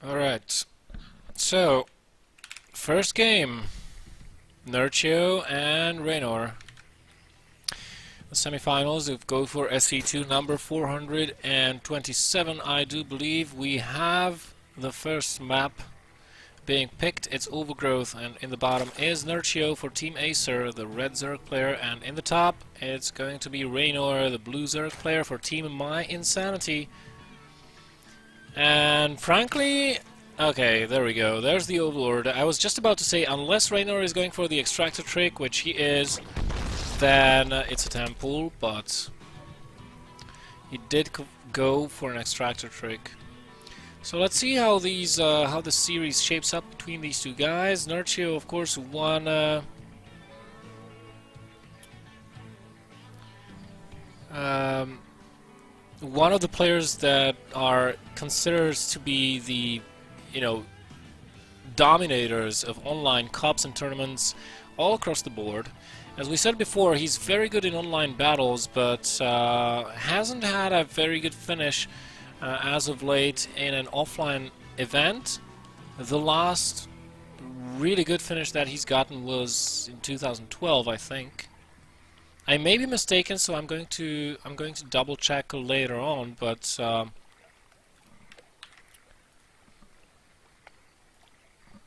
Alright, so first game, Nerchio and Reynor. The semifinals of GO4SC2 number 427, I do believe. We have the first map being picked. It's Overgrowth, and in the bottom is Nerchio for Team Acer, the red Zerg player, and in the top it's going to be Reynor, the blue Zerg player for Team My Insanity. And frankly, okay, there we go. There's the Overlord. I was just about to say, unless Reynor is going for the extractor trick, which he is, then it's a temple, but he did go for an extractor trick. So let's see how these, how the series shapes up between these two guys. Nerchio, of course, won. One of the players that are considered to be the, dominators of online cups and tournaments all across the board. As we said before, he's very good in online battles, but hasn't had a very good finish as of late in an offline event. The last really good finish that he's gotten was in 2012, I think. I may be mistaken, so I'm going to double check later on, but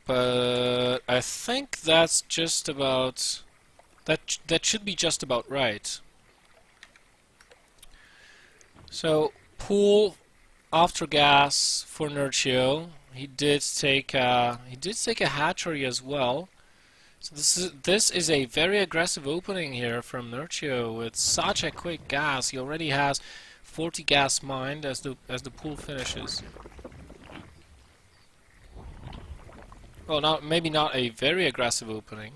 I think that's just about that should be just about right. So pool after gas for Nerchio. He did take a hatchery as well. So this is a very aggressive opening here from Nerchio with such a quick gas. He already has 40 gas mined as the pool finishes. Well, maybe not a very aggressive opening,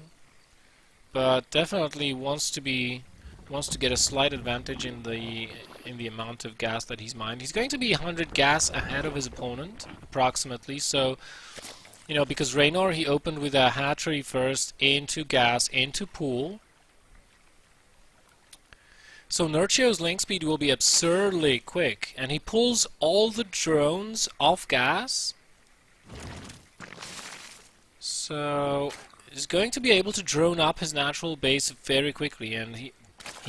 but definitely wants to get a slight advantage in the amount of gas that he's mined. He's going to be 100 gas ahead of his opponent, approximately. So, because Reynor, he opened with a hatchery first, into gas, into pool. So Nerchio's link speed will be absurdly quick, and he pulls all the drones off gas. So he's going to be able to drone up his natural base very quickly, and he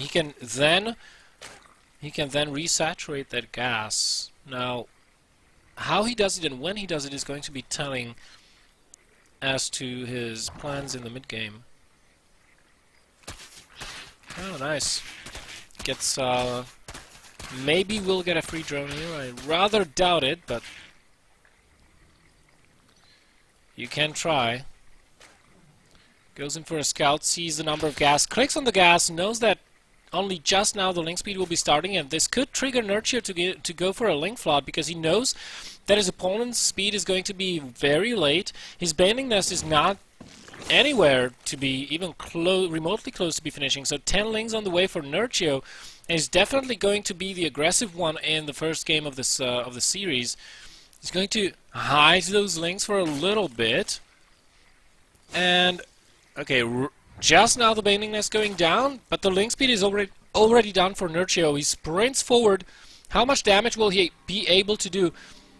can then resaturate that gas. Now, how he does it and when he does it is going to be telling as to his plans in the mid game. Oh, nice. Gets maybe we'll get a free drone here. I rather doubt it, but you can try. Goes in for a scout, sees the number of gas, clicks on the gas, knows that only just now the link speed will be starting, and this could trigger Nerchio to go for a link flood, because he knows that his opponent's speed is going to be very late. His banding nest is not anywhere to be even remotely close to be finishing, so 10 links on the way for Nerchio, and he's definitely going to be the aggressive one in the first game of this of the series. He's going to hide those links for a little bit, and okay, just now the banding nest going down, but the link speed is already done for Nerchio. He sprints forward. How much damage will he be able to do?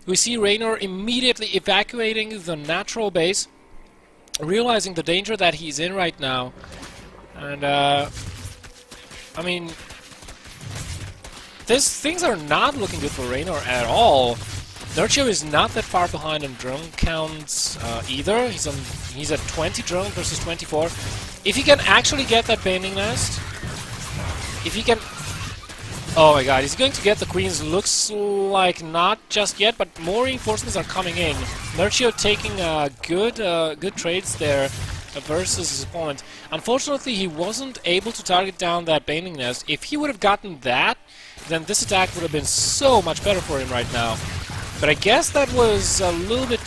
We see Reynor immediately evacuating the natural base, realizing the danger that he's in right now. And I mean, things are not looking good for Reynor at all. Nerchio is not that far behind on drone counts either. He's at 20 drones versus 24. If he can actually get that banding nest, if he can... Oh my god, he's going to get the queens. Looks like not just yet, but more reinforcements are coming in. Nerchio taking good trades there versus his opponent. Unfortunately, he wasn't able to target down that banding nest. If he would have gotten that, then this attack would have been so much better for him right now. But I guess that was a little bit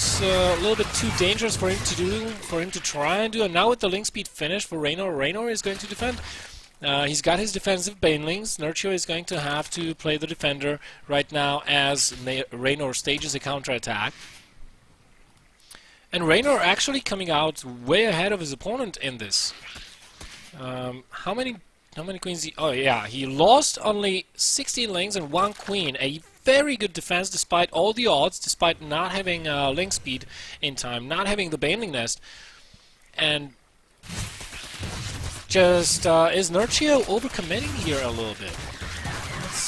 too dangerous for him to do, for him to try and do. And now with the link speed finished for Reynor, Reynor is going to defend. He's got his defensive banelings. Nerchio is going to have to play the defender right now as Reynor stages a counterattack. And Reynor actually coming out way ahead of his opponent in this. How many queens? Oh yeah, he lost only 16 links and 1 queen. A very good defense despite all the odds, despite not having link speed in time, not having the Baneling Nest. And just, is Nerchio overcommitting here a little bit?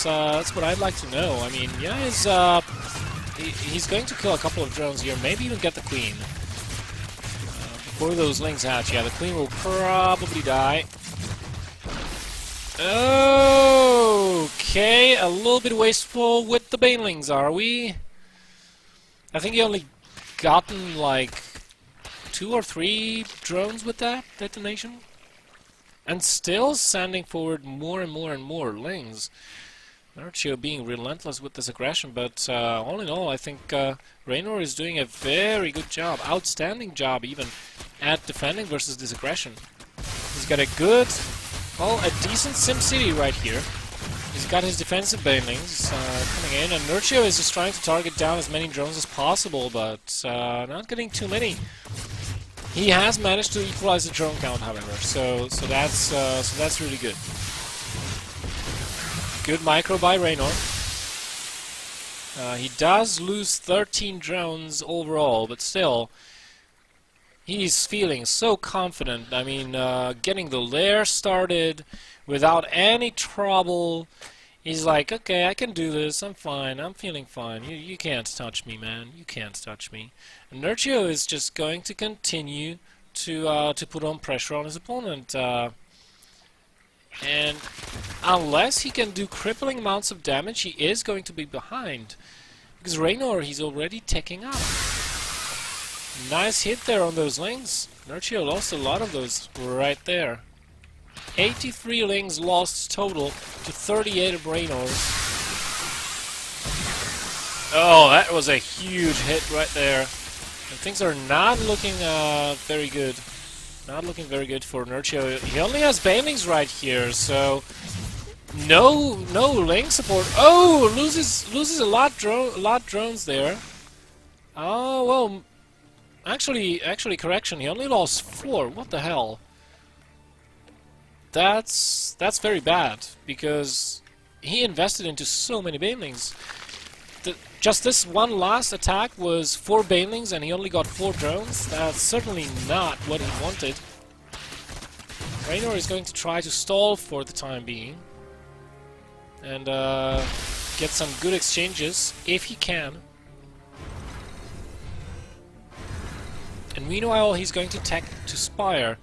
That's what I'd like to know. I mean, yeah, he's going to kill a couple of drones here, maybe even get the queen. Before those lings hatch, yeah, the queen will probably die. Okay, a little bit wasteful with the banelings, are we? I think he only gotten like 2 or 3 drones with that detonation. And still sending forward more and more and more lings. Nerchio being relentless with this aggression, but all in all, I think Reynor is doing a very good job, outstanding job even, at defending versus this aggression. He's got a good, well, a decent SimCity right here. He's got his defensive banelings coming in, and Nerchio is just trying to target down as many drones as possible, but not getting too many. He has managed to equalize the drone count, however, so that's really good. Good micro by Reynor. He does lose 13 drones overall, but still, he's feeling so confident. I mean, getting the lair started without any trouble. He's like, okay, I can do this. I'm fine. I'm feeling fine. You can't touch me, man. You can't touch me. And Nerchio is just going to continue to put on pressure on his opponent. And unless he can do crippling amounts of damage, he is going to be behind. Because Reynor, he's already taking up. Nice hit there on those lings. Nerchio lost a lot of those right there. 83 lings lost total to 38 of Reynor's. Oh, that was a huge hit right there. And things are not looking very good. Not looking very good for Nerchio. He only has banelings right here, so no link support. Oh, loses a lot drones there. Oh well, actually, correction. He only lost 4. What the hell? That's very bad because he invested into so many banelings. Just this one last attack was 4 banelings and he only got 4 drones. That's certainly not what he wanted. Reynor is going to try to stall for the time being and get some good exchanges if he can. And meanwhile, he's going to tech to Spire.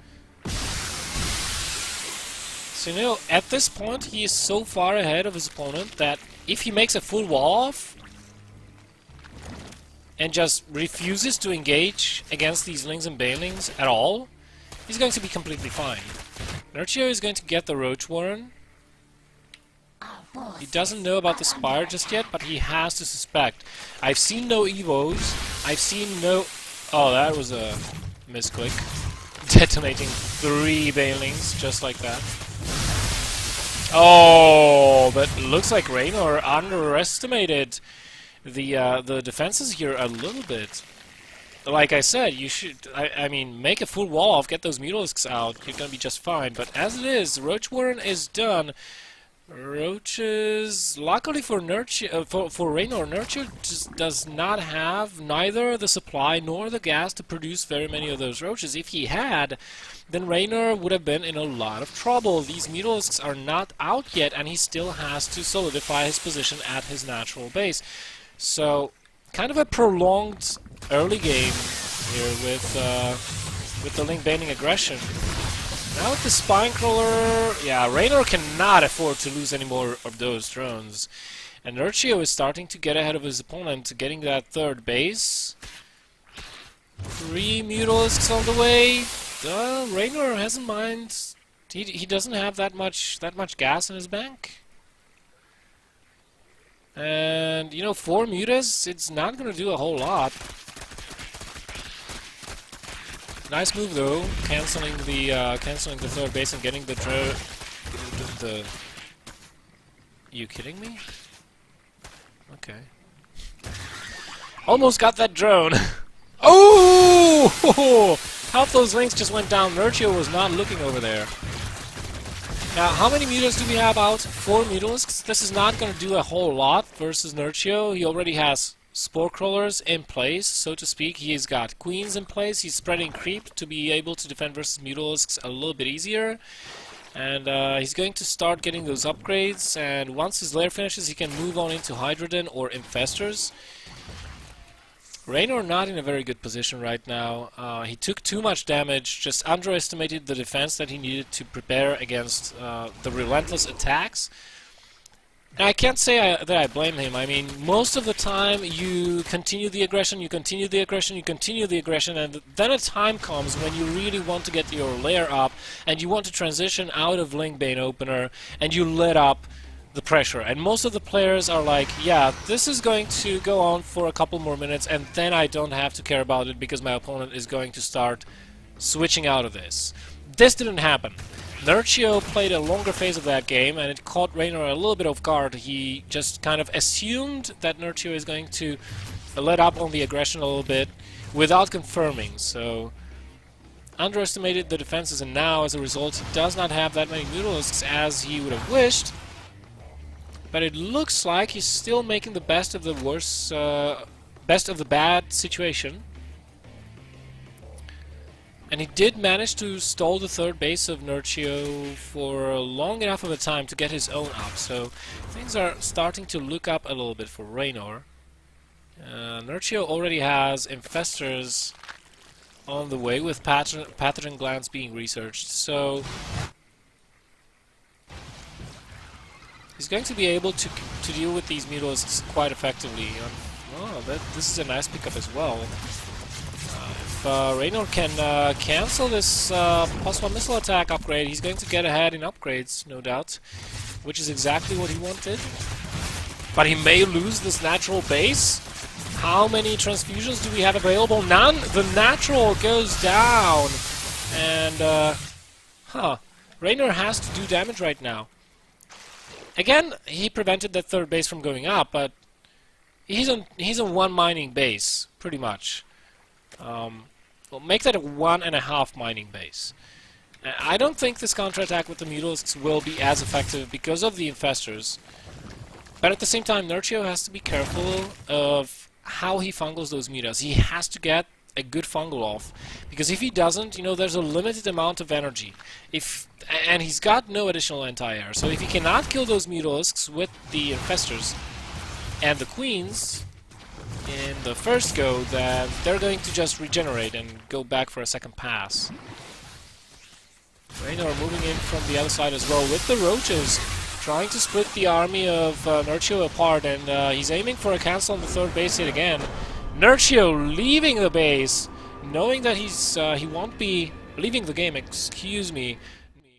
So, you know, at this point, he is so far ahead of his opponent that if he makes a full wall off and just refuses to engage against these lings and banelings at all, he's going to be completely fine. Nerchio is going to get the Roach Warren. He doesn't know about the Spire just yet, but he has to suspect. I've seen no Evos. I've seen no... Oh, that was a misclick. Detonating 3 banelings just like that. Oh, but looks like Reynor underestimated the defenses here a little bit. Like I said, you should, I mean, make a full wall off, get those Mutalisks out, you're gonna be just fine. But as it is, Roach Warren is done. Roaches, luckily for Nerchio, for Reynor, Nerchio just does not have neither the supply nor the gas to produce very many of those roaches. If he had, then Reynor would have been in a lot of trouble. These Mutalisks are not out yet, and he still has to solidify his position at his natural base. So, kind of a prolonged early game here with the link banning aggression. Now with the Spine Crawler, yeah, Reynor cannot afford to lose any more of those drones. And Nerchio is starting to get ahead of his opponent, getting that 3rd base. 3 Mutalisks on the way. Reynor hasn't mind. He doesn't have that much gas in his bank. And you know, 4 mutas, it's not gonna do a whole lot. Nice move though, canceling the 3rd base and getting the the. You kidding me? Okay. Almost got that drone. Oh! Half those links just went down. Nerchio was not looking over there. Now, how many mutants do we have out? 4 mutalisks. This is not going to do a whole lot versus Nerchio. He already has spore crawlers in place, so to speak. He's got queens in place. He's spreading creep to be able to defend versus mutalisks a little bit easier. And he's going to start getting those upgrades, and once his lair finishes, he can move on into Hydrodon or Infestors. Reynor not in a very good position right now. He took too much damage, just underestimated the defense that he needed to prepare against the relentless attacks. And I can't say that I blame him. I mean, most of the time you continue the aggression, you continue the aggression, you continue the aggression, and then a time comes when you really want to get your lair up, and you want to transition out of Linkbane opener, and you let up the pressure. And most of the players are like, yeah, this is going to go on for a couple more minutes, and then I don't have to care about it because my opponent is going to start switching out of this. This didn't happen. Nerchio played a longer phase of that game, and it caught Reynor a little bit off guard. He just kind of assumed that Nerchio is going to let up on the aggression a little bit without confirming, so underestimated the defenses, and now as a result he does not have that many mutalisks as he would have wished. But it looks like he's still making the best of the worst, best of the bad situation. And he did manage to stall the third base of Nerchio for long enough of a time to get his own up, so things are starting to look up a little bit for Reynor. Nerchio already has Infestors on the way with pathogen glands being researched, so he's going to be able to deal with these mutalisks quite effectively. Oh, this is a nice pickup as well. If Reynor can cancel this +1 missile attack upgrade, he's going to get ahead in upgrades, no doubt, which is exactly what he wanted. But he may lose this natural base. How many transfusions do we have available? None! The natural goes down! And, Reynor has to do damage right now. Again, he prevented that third base from going up, but he's on one mining base, pretty much. Well, make that a 1.5 mining base. I don't think this counterattack with the mutalisks will be as effective because of the Infestors. But at the same time, Nerchio has to be careful of how he fungals those mutas. He has to get a good fungal off, because if he doesn't, you know, there's a limited amount of energy. And he's got no additional anti-air, so if he cannot kill those mutalisks with the Infestors and the queens in the first go, then they're going to just regenerate and go back for a second pass. Reynor moving in from the other side as well with the roaches, trying to split the army of Nerchio apart, and he's aiming for a cancel on the third base hit again. Nerchio leaving the base, knowing that he won't be leaving the game, excuse me,